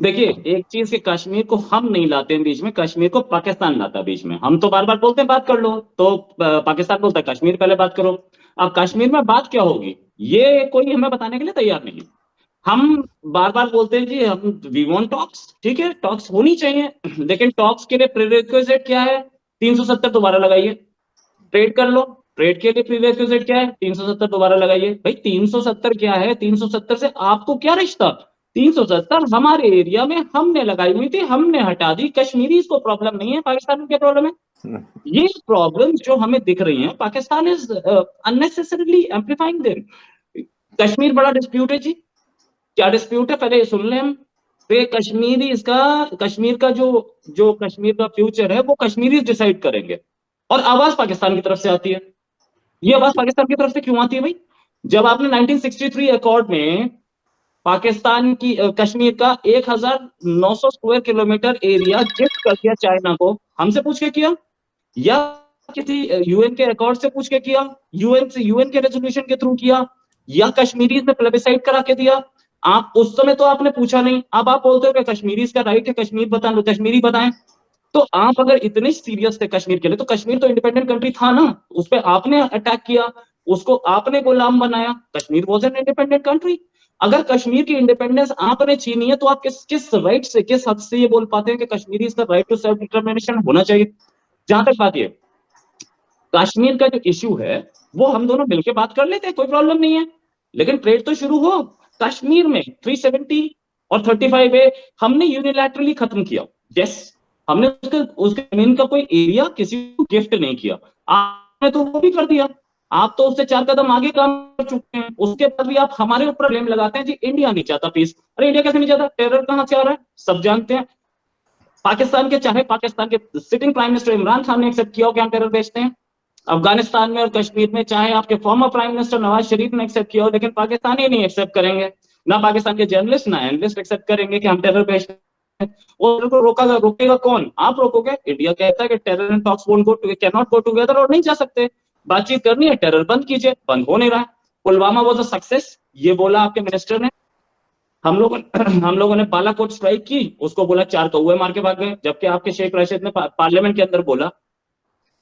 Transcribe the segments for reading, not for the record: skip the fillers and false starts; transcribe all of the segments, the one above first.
देखिए, एक चीज कि कश्मीर को हम नहीं लाते हैं बीच में, कश्मीर को पाकिस्तान लाता है बीच में। हम तो बार बार बोलते हैं बात कर लो, तो पाकिस्तान बोलता है कश्मीर पहले बात करो। अब कश्मीर में बात क्या होगी, ये कोई हमें बताने के लिए तैयार नहीं है। हम बार बार बोलते हैं जी हम वी वांट टॉक्स, ठीक है टॉक्स होनी चाहिए, लेकिन टॉक्स के लिए प्रीरेक्विजिट क्या है? 370 दोबारा लगाइए, ट्रेड कर लो। ट्रेड के लिए प्रीरेक्विजिट क्या है? 370 दोबारा लगाइए। भाई 370 क्या है? 370 से आपको क्या रिश्ता? 370 हमारे एरिया में हमने लगाई हुई थी, हमने हटा दी। कश्मीरी को प्रॉब्लम नहीं है, पाकिस्तान में क्या प्रॉब्लम है? ये प्रॉब्लम जो हमें दिख रही है, Pakistan is unnecessarily amplifying them. Kashmir बड़ा डिस्प्यूट है जी। क्या डिस्प्यूट है पहले ये सुन लें हम। फिर कश्मीरी इसका, कश्मीर का जो जो कश्मीर का फ्यूचर है वो कश्मीरी डिसाइड करेंगे। और आवाज पाकिस्तान की तरफ से आती है। ये आवाज पाकिस्तान की तरफ से क्यों आती है भाई? जब आपने 1963 अकॉर्ड में पाकिस्तान की कश्मीर का 1900 स्क्वायर किलोमीटर एरिया गिफ्ट कर दिया चाइना को, हमसे पूछ के किया या किसी यूएन के अकॉर्ड से पूछ के किया, यूएन से, यूएन के रेजोल्यूशन के थ्रू किया, या कश्मीरी ने प्लेबिसाइड करा के दिया? आप उस समय तो आपने पूछा नहीं। अब आप बोलते हो कि कश्मीरी का राइट है, कश्मीर बता लो, कश्मीरी बताएं। तो आप अगर इतने सीरियस थे कश्मीर के लिए, तो कश्मीर तो इंडिपेंडेंट कंट्री था ना, उस पर आपने अटैक किया, उसको आपने गुलाम बनाया। Kashmir was an independent country. अगर कश्मीर की इंडिपेंडेंस आपने छीनी है, तो आप किस किस राइट से, किस हद से ये बोल पाते हैं कि कश्मीरी का राइट टू सेल्फ डिटर्मिनेशन होना चाहिए? जहां तक बात ये, कश्मीर का जो इश्यू है वो हम दोनों मिलकर बात कर लेते हैं, कोई प्रॉब्लम नहीं है। लेकिन ट्रेड तो शुरू हो। कश्मीर में 370 और 35A हमने यूनिलैटरली खत्म किया। यस, हमने उसके जमीन का कोई एरिया किसी को गिफ्ट नहीं किया। आपने तो वो भी कर दिया। आप तो उससे 4 कदम आगे काम कर चुके हैं। उसके बाद भी आप हमारे ऊपर ब्लेम लगाते हैं जी इंडिया नहीं चाहता पीस। अरे इंडिया कैसे नहीं चाहता? टेरर कहां से आ रहा है सब जानते हैं। पाकिस्तान के, चाहे पाकिस्तान के sitting prime minister Imran Khan ने एक्सेप्ट किया हो कि हम टेरर भेजते हैं। अफगानिस्तान में और कश्मीर में चाहे आपके former prime minister Nawaz Sharif ने एक्सेप्ट किया हो, लेकिन पाकिस्तानी नहीं एक्सेप्ट करेंगे। ना पाकिस्तान के जर्नलिस्ट ना एनालिस्ट एक्सेप्ट करेंगे कि हम टेरर भेजते हैं। और को रोका, रोकेगा कौन? आप रोकोगे? इंडिया कहता है कि terror and talks won't go to, can not go together, और नहीं जा सकते। बातचीत करनी है, टेरर बंद कीजिए, बंद हो नहीं रहा है। पुलवामा वाज अ सक्सेस, ये बोला आपके मिनिस्टर ने। हम लोग हम लोगों ने बालाकोट स्ट्राइक की, उसको बोला 4 कौवे मार के भाग गए। जबकि आपके शेख राशिद ने पार्लियामेंट के अंदर बोला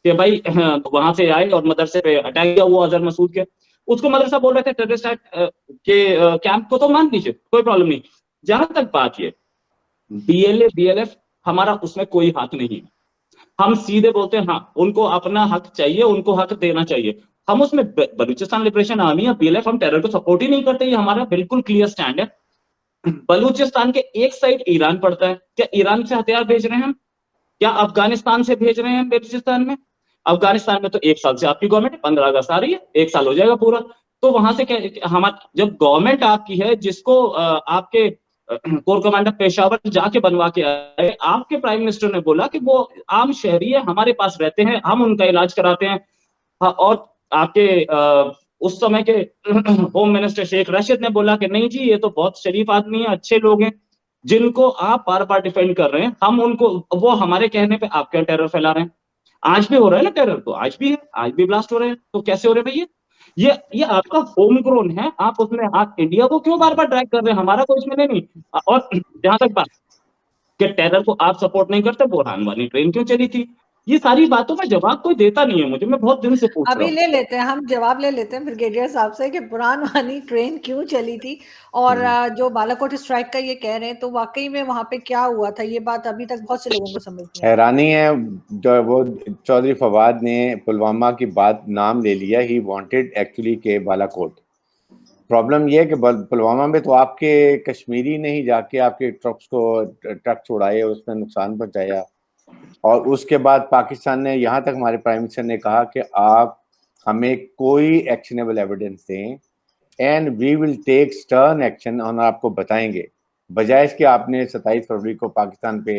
कि भाई वहां से आए और मदरसे पे अटैक किया हुआ अजहर मसूद के, उसको मदरसा बोल रहे थे टेररिस्ट के कैंप को, तो मान लीजिए कोई प्रॉब्लम नहीं। जहां तक बात ये बीएलए बीएलएफ, हमारा उसमें कोई हाथ नहीं है। हम सीधे बोलते हैं हाँ उनको अपना हक चाहिए, उनको हक देना चाहिए। हम उसमें बलूचिस्तान लिबरेशन आर्मी या बीएलएफ, हम टेरर को सपोर्ट ही नहीं करते, ये हमारा बिल्कुल क्लियर स्टैंड है। बलूचिस्तान के एक साइड ईरान पड़ता है, क्या ईरान से हथियार भेज रहे हैं हम? क्या अफगानिस्तान से भेज रहे हैं बलूचिस्तान में? अफगानिस्तान में तो 1 साल से आपकी गवर्नमेंट, 15 अगस्त आ रही है, 1 साल हो जाएगा पूरा। तो वहां से क्या, हमारे जब गवर्नमेंट आपकी है, जिसको आपके कोर कमांडर पेशावर जाके बनवा के आए, आपके प्राइम मिनिस्टर ने बोला कि वो आम शहरी है, हमारे पास रहते हैं, हम उनका इलाज कराते हैं। हाँ, और आपके उस समय के होम मिनिस्टर शेख राशिद ने बोला कि नहीं जी ये तो बहुत शरीफ आदमी है, अच्छे लोग हैं, जिनको आप बार बार डिफेंड कर रहे हैं। हम उनको, वो हमारे कहने पे आप क्या टेरर फैला रहे हैं? आज भी हो रहा है ना टेरर, तो आज भी है, आज भी ब्लास्ट हो रहे हैं, तो कैसे हो रहे हैं भैया? ये आपका होम ग्रोन है, आप उसमें, आप इंडिया को क्यों बार बार ड्रैग कर रहे हैं? हमारा कोई इसमें नहीं। और जहां तक बात कि टेरर को आप सपोर्ट नहीं करते, बुरहान वाली ट्रेन क्यों चली थी? ये सारी बातों का जवाब कोई देता नहीं है मुझे, मैं बहुत दिन से पूछ रहा अभी हूँ। ले लेते हैं, हम जवाब ले लेते हैं ब्रिगेडियर साहब से कि पुरान वाली ट्रेन क्यों चली थी। और जो बालाकोट स्ट्राइक का ये कह रहे हैं, तो वाकई में वहां पे क्या हुआ था, ये बात अभी तक बहुत से लोगों को समझ नहीं आई। हैरानी है, जो वो चौधरी फवाद ने पुलवामा की बात नाम ले लिया, ही वांटेड एक्चुअली के बालाकोट। प्रॉब्लम ये है कि पुलवामा में तो आपके कश्मीरी ने ही जाके आपके ट्रक्स को ट्रक छुड़ाए, उसमें नुकसान पहुंचाया। और उसके बाद पाकिस्तान ने, यहाँ तक हमारे प्राइम मिनिस्टर ने कहा कि आप हमें कोई एक्शनेबल एविडेंस दें and we will take stern action, और आपको बताएंगे। बजाय इसके आपने 27 फरवरी को पाकिस्तान पे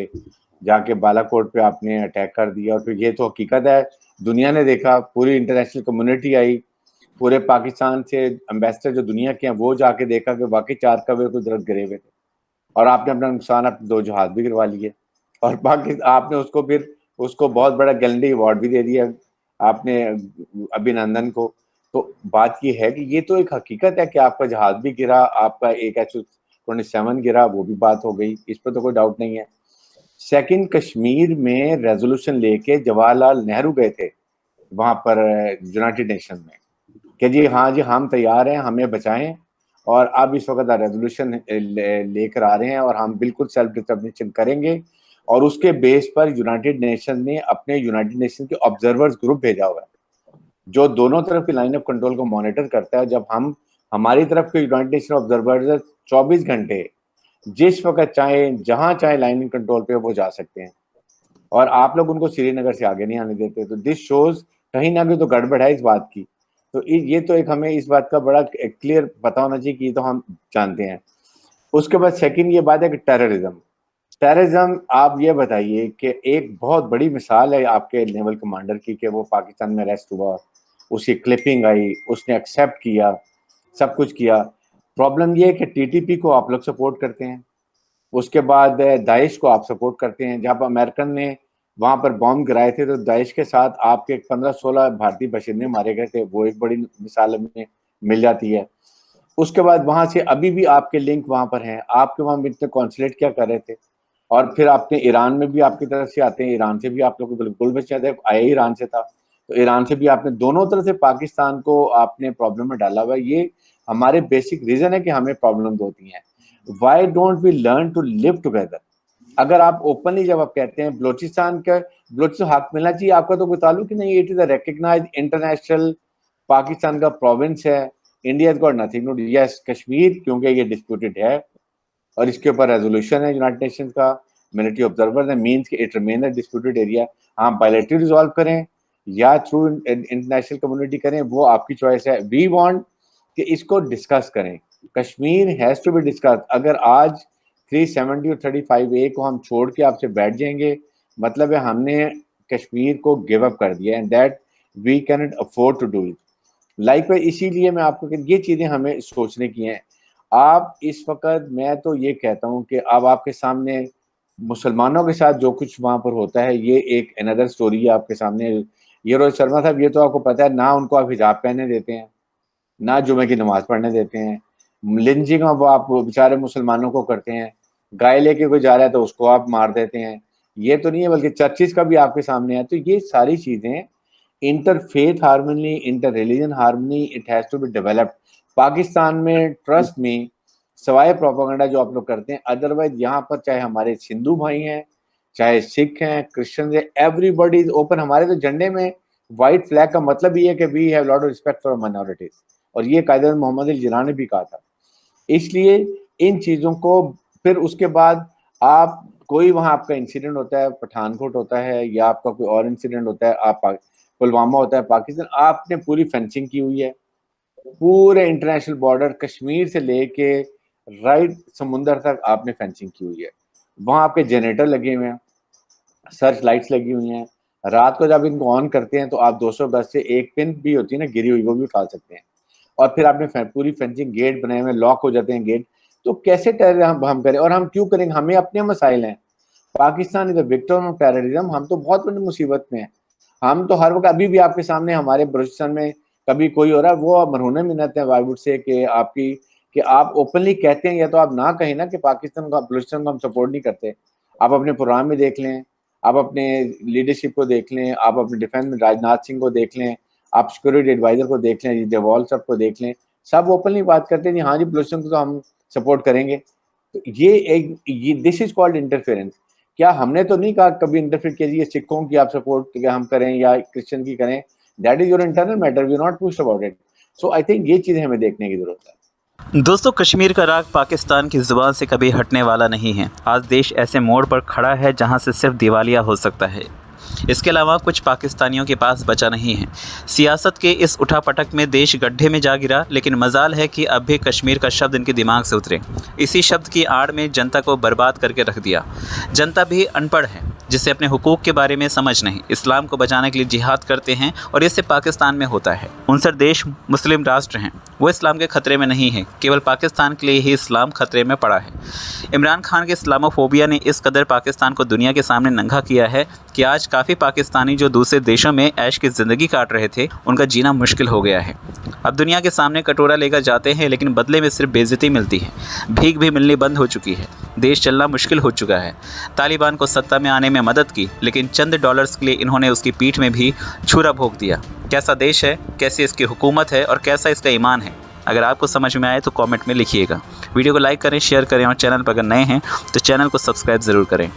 जाके बालाकोट पे आपने अटैक कर दिया। और फिर ये तो हकीकत है, दुनिया ने देखा, पूरी इंटरनेशनल कम्युनिटी आई, पूरे पाकिस्तान से एम्बेसडर जो दुनिया के हैं वो जाके देखा कि वाकई 4 कौवे को दरख्त गिरे हुए थे। और आपने अपना नुकसान, अपने 2 जहाज भी गिरवा लिए, और पाकिस्तान आपने उसको फिर उसको बहुत बड़ा गैलेंट्री अवार्ड भी दे दिया आपने अभिनंदन को। तो बात ये है कि ये तो एक हकीकत है कि आपका जहाज भी गिरा, आपका एक 27 गिरा, वो भी बात हो गई, इस पर तो कोई डाउट नहीं है। सेकंड, कश्मीर में रेजोल्यूशन लेके जवाहरलाल नेहरू गए थे वहां पर यूनाइटेड नेशन में कि जी हाँ जी हम तैयार हैं, हमें बचाएं, और अब इस वक्त रेजोल्यूशन लेकर आ रहे हैं और हम बिल्कुल सेल्फ डिटर्मिनेशन करेंगे। और उसके बेस पर यूनाइटेड नेशन ने अपने यूनाइटेड नेशन के ऑब्जर्वर्स ग्रुप भेजा हुआ है जो दोनों तरफ की लाइन ऑफ कंट्रोल को मॉनिटर करता है। जब हम हमारी तरफ के यूनाइटेड नेशन ऑब्जर्वर्स 24 घंटे जिस वक्त चाहे जहां चाहे लाइन ऑफ कंट्रोल पे वो जा सकते हैं, और आप लोग उनको श्रीनगर से आगे नहीं आने देते, तो दिस शोज कहीं ना कहीं तो गड़बड़ है इस बात की। तो ये तो एक हमें इस बात का बड़ा क्लियर पता होना चाहिए कि तो हम जानते हैं। उसके बाद सेकंड ये बात है कि टेररिज्म आप ये बताइए कि एक बहुत बड़ी मिसाल है आपके नेवल कमांडर की कि वो पाकिस्तान में अरेस्ट हुआ, उसकी क्लिपिंग आई, उसने एक्सेप्ट किया, सब कुछ किया। प्रॉब्लम ये है कि टीटीपी को आप लोग सपोर्ट करते हैं, उसके बाद दाइश को आप सपोर्ट करते हैं। जब अमेरिकन ने वहां पर बॉम्ब गिराए थे तो दाइश के साथ आपके 15-16 भारतीय बशिंदे मारे गए थे, वो एक बड़ी मिसाल में मिल जाती है। उसके बाद वहां से अभी भी आपके लिंक वहां पर हैं, आपके वहां इतने कॉन्सुलेट क्या कर रहे थे, और फिर आपने ईरान में भी आपकी तरफ से आते हैं, ईरान से भी आप लोग बिल्कुल बचे थे, आया ईरान से था, तो ईरान से भी आपने दोनों तरफ से पाकिस्तान को आपने प्रॉब्लम में डाला हुआ है। ये हमारे बेसिक रीजन है कि हमें प्रॉब्लम होती हैं। Why don't we learn to live together? अगर आप ओपनली जब आप कहते हैं बलोचिस्तान हक मिलना चाहिए, आपका तो कोई ताल्लुक ही नहीं, it is a recognised international Pakistan का प्रोविंस है, India has got nothing to do. Yes, Kashmir क्योंकि ये डिस्प्यूटेड है और इसके ऊपर रेजोल्यूशन है यूनाइटेड नेशन का, मिलिट्री ऑब्जर्वर है, मीन्स कि it remain a disputed area. हाँ, बायलैटरल रिजॉल्व करें या थ्रू इंटरनेशनल कम्युनिटी करें, वो आपकी चॉइस है। वी वांट कि इसको डिस्कस करें, Kashmir has to be discuss. अगर आज 370 और 35A को हम छोड़ के आपसे बैठ जाएंगे, मतलब है हमने कश्मीर को गिव अप कर दिया, and that we can not afford to do it. Like इसीलिए मैं आपको ये चीजें हमें सोचने की हैं। आप इस वक्त, मैं तो ये कहता हूँ कि अब आपके सामने मुसलमानों के साथ जो कुछ वहां पर होता है, ये एक अनदर स्टोरी है आपके सामने। ये रोहित शर्मा साहब, ये तो आपको पता है ना, उनको आप हिजाब पहनने देते हैं, ना जुमे की नमाज पढ़ने देते हैं, लिंचिंग वो आप बेचारे मुसलमानों को करते हैं, गाय लेके कोई जा रहा है तो उसको आप मार देते हैं। ये तो नहीं है, बल्कि चर्चिस का भी आपके सामने है। तो ये सारी चीजें, interfaith harmony, inter religion harmony, it has to be developed. Pakistan में ट्रस्ट में सवाए प्रोपेगेंडा जो आप लोग करते हैं, अदरवाइज यहाँ पर चाहे हमारे हिंदू भाई हैं, चाहे सिख हैं, क्रिश्चियन है, एवरीबॉडी इज ओपन। हमारे तो झंडे में व्हाइट फ्लैग का मतलब ये है कि we have lot of respect for minorities, और ये कायदे मोहम्मद अली जिन्ना ने भी कहा था। इसलिए इन चीजों को, फिर उसके बाद आप कोई वहां आपका इंसिडेंट होता है, पठानकोट होता है या आपका कोई और इंसिडेंट होता है, आप पुलवामा होता है पाकिस्तान, आपने पूरी फेंसिंग की हुई है, पूरे इंटरनेशनल बॉर्डर कश्मीर से लेके राइट समुंदर तक आपने फेंसिंग की हुई है। वहां आपके जनरेटर लगे हुए हैं, सर्च लाइट्स लगी हुई हैं, रात को जब इनको ऑन करते हैं तो आप 200 गज से एक पिन भी होती है ना गिरी हुई, वो भी उठा सकते हैं। और फिर आपने पूरी फेंसिंग, गेट बनाए हुए, लॉक हो जाते हैं गेट। तो कैसे टेरर हम करें, और हम क्यों करेंगे? हमें अपने मसाइल हैं। Pakistan is the victim of terrorism. हम तो बहुत बड़ी मुसीबत में हैं। हम तो हर वक्त, अभी भी आपके सामने हमारे बलूचिस्तान में कभी कोई हो रहा है, वो मरहूने मिन्नत है बॉलीवुड से कि आपकी, कि आप ओपनली कहते हैं, या तो आप ना कहें ना कि पाकिस्तान का, बलूचिस्तान को हम सपोर्ट नहीं करते। आप अपने प्रोग्राम में देख लें, आप अपने लीडरशिप को देख लें, आप अपने डिफेंस में राजनाथ सिंह को देख लें, आप सिक्योरिटी एडवाइजर को देख लें, देवाल साहब को देख लें, सब ओपनली बात करते हैं, हाँ जी बलूचिस्तान को तो हम सपोर्ट करेंगे। तो ये दिस इज कॉल्ड इंटरफेरेंस। क्या हमने तो नहीं कहा कभी इंटरफेयर कीजिए सिखों की आप सपोर्ट हम करें या क्रिश्चियन की करें, that is your internal matter, we not pushed about it. So I think ये चीजें हमें देखने की जरूरत है। दोस्तों, कश्मीर का राग पाकिस्तान की ज़ुबान से कभी हटने वाला नहीं है। आज देश ऐसे मोड़ पर खड़ा है जहां से सिर्फ दिवालिया हो सकता है। इसके अलावा कुछ पाकिस्तानियों के पास बचा नहीं है। सियासत के इस उठापटक में देश गड्ढे में जा गिरा, लेकिन मजाल है कि अब भी कश्मीर का शब्द इनके दिमाग से उतरे। इसी शब्द की आड़ में जनता को बर्बाद करके रख दिया। जनता भी अनपढ़ है, जिसे अपने हुकूक के बारे में समझ नहीं। इस्लाम को बचाने के लिए जिहाद करते हैं और इससे पाकिस्तान में होता है। 59 देश मुस्लिम राष्ट्र हैं वो इस्लाम के ख़तरे में नहीं है, केवल पाकिस्तान के लिए ही इस्लाम ख़तरे में पड़ा है। इमरान खान के इस्लामोफोबिया ने इस कदर पाकिस्तान को दुनिया के सामने नंगा किया है कि आज काफ़ी पाकिस्तानी जो दूसरे देशों में ऐश की ज़िंदगी काट रहे थे, उनका जीना मुश्किल हो गया है। अब दुनिया के सामने कटोरा लेकर जाते हैं, लेकिन बदले में सिर्फ बेइज्जती मिलती है। भीख भी मिलनी बंद हो चुकी है। देश चलना मुश्किल हो चुका है। तालिबान को सत्ता में आने में मदद की, लेकिन चंद डॉलर्स के लिए इन्होंने उसकी पीठ में भी छुरा भोंक दिया। कैसा देश है, कैसी इसकी हुकूमत है और कैसा इसका ईमान है? अगर आपको समझ में आए तो कमेंट में लिखिएगा। वीडियो को लाइक करें, शेयर करें और चैनल पर अगर नए हैं तो चैनल को सब्सक्राइब ज़रूर करें।